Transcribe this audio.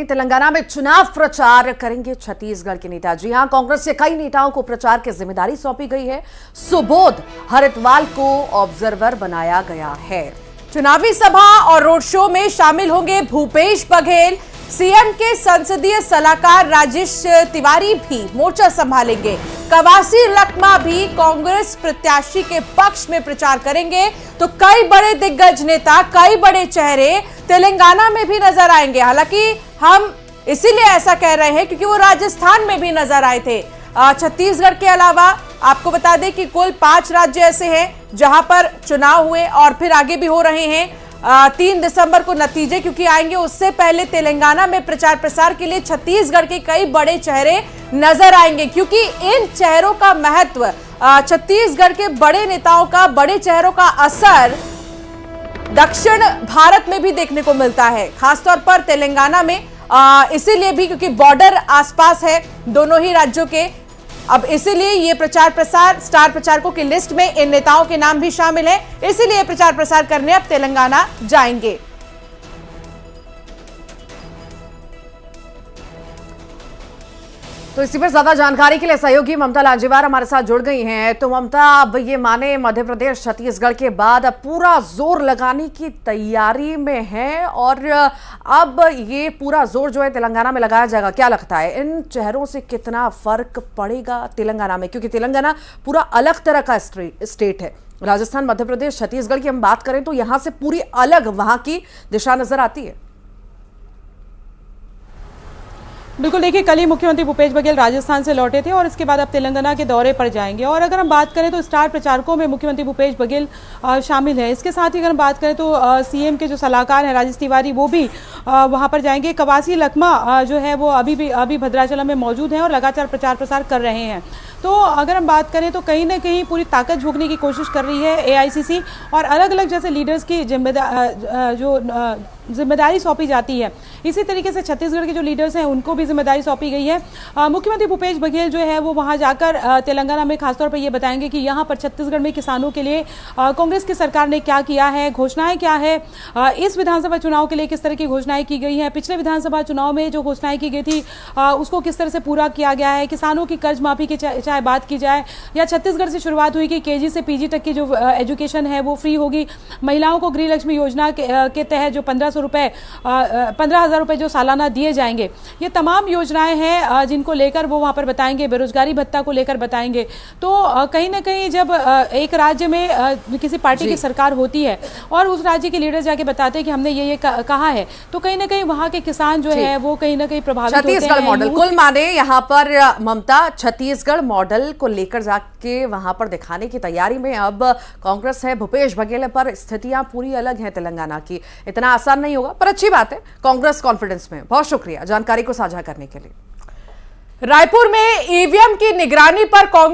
तेलंगाना में चुनाव प्रचार करेंगे छत्तीसगढ़ के नेता। जी हां, कांग्रेस के कई नेताओं को प्रचार की जिम्मेदारी सौंपी गई है। सुबोध हरिद्वाल को ऑब्जर्वर बनाया गया है। चुनावी सभा और रोड शो में शामिल होंगे भूपेश बघेल। सीएम के संसदीय सलाहकार राजेश तिवारी भी मोर्चा संभालेंगे। कवासी लखमा भी कांग्रेस प्रत्याशी के पक्ष में प्रचार करेंगे। तो कई बड़े दिग्गज नेता, कई बड़े चेहरे तेलंगाना में भी नजर आएंगे। हालांकि हम इसीलिए ऐसा कह रहे हैं क्योंकि वो राजस्थान में भी नजर आए थे। छत्तीसगढ़ के अलावा आपको बता दें कि कुल 5 राज्य ऐसे हैं जहां पर चुनाव हुए और फिर आगे भी हो रहे हैं। 3 दिसंबर को नतीजे क्योंकि आएंगे, उससे पहले तेलंगाना में प्रचार प्रसार के लिए छत्तीसगढ़ के कई बड़े चेहरे नजर आएंगे, क्योंकि इन चेहरों का महत्व, छत्तीसगढ़ के बड़े नेताओं का, बड़े चेहरों का असर दक्षिण भारत में भी देखने को मिलता है, खासतौर पर तेलंगाना में। इसीलिए भी क्योंकि बॉर्डर आसपास है दोनों ही राज्यों के, अब इसीलिए ये प्रचार प्रसार, स्टार प्रचारकों की लिस्ट में इन नेताओं के नाम भी शामिल हैं। इसीलिए प्रचार प्रसार करने अब तेलंगाना जाएंगे। तो इसी पर ज्यादा जानकारी के लिए सहयोगी ममता लांजेवार हमारे साथ जुड़ गई हैं। तो ममता, अब ये माने मध्य प्रदेश छत्तीसगढ़ के बाद अब पूरा जोर लगाने की तैयारी में है और अब ये पूरा जोर जो है तेलंगाना में लगाया जाएगा। क्या लगता है इन चेहरों से कितना फर्क पड़ेगा तेलंगाना में, क्योंकि तेलंगाना पूरा अलग तरह का स्टेट है। राजस्थान, मध्य प्रदेश, छत्तीसगढ़ की हम बात करें तो यहां से पूरी अलग वहां की दिशा नजर आती है। बिल्कुल, देखिए, कल ही मुख्यमंत्री भूपेश बघेल राजस्थान से लौटे थे और इसके बाद अब तेलंगाना के दौरे पर जाएंगे। और अगर हम बात करें तो स्टार प्रचारकों में मुख्यमंत्री भूपेश बघेल शामिल है। इसके साथ ही अगर हम बात करें तो सीएम के जो सलाहकार हैं राजेश तिवारी, वो भी वहां पर जाएंगे। कवासी लखमा जो है वो अभी भद्राचलम में मौजूद हैं और लगातार प्रचार प्रसार कर रहे हैं। तो अगर हम बात करें तो कहीं ना कहीं पूरी ताकत झोंकने की कोशिश कर रही है एआईसीसी, और अलग अलग जैसे लीडर्स की जिम्मेदारी सौंपी जाती है, इसी तरीके से छत्तीसगढ़ के जो लीडर्स हैं उनको भी जिम्मेदारी सौंपी गई है। मुख्यमंत्री भूपेश बघेल जो है वो वहां जाकर तेलंगाना में खासतौर पर ये बताएंगे कि यहाँ पर छत्तीसगढ़ में किसानों के लिए कांग्रेस की सरकार ने क्या किया है, घोषणाएं क्या है, इस विधानसभा चुनाव के लिए किस तरह की घोषणाएं की गई हैं, पिछले विधानसभा चुनाव में जो घोषणाएं की गई थी उसको किस तरह से पूरा किया गया है, किसानों की कर्ज माफी की चाहे बात की जाए, या छत्तीसगढ़ से शुरुआत हुई कि केजी से पीजी तक की जो एजुकेशन है वो फ्री होगी, महिलाओं को गृह लक्ष्मी योजना के तहत जो 15,000 रुपए जो सालाना दिए जाएंगे, ये तमाम योजनाएं हैं जिनको लेकर वो वहां पर बताएंगे। बेरोजगारी भत्ता को लेकर बताएंगे। तो कहीं ना कहीं जब एक राज्य में किसी पार्टी की सरकार होती है और उस राज्य के लीडर जाके बताते हैं कि हमने ये कहा है, तो कहीं ना कहीं वहां के किसान जो है वो कहीं ना कहीं प्रभावित होते हैं। छत्तीसगढ़ मॉडल, कुल माने यहाँ पर ममता छत्तीसगढ़ मॉडल को लेकर जाके वहां पर दिखाने की तैयारी में अब कांग्रेस है। भूपेश बघेल पर स्थितियां पूरी अलग हैं तेलंगाना की। इतना आसान नहीं होगा, पर अच्छी बात है कांग्रेस कॉन्फिडेंस में। बहुत शुक्रिया जानकारी को साझा करने के लिए। रायपुर में ईवीएम की निगरानी पर कांग्रेस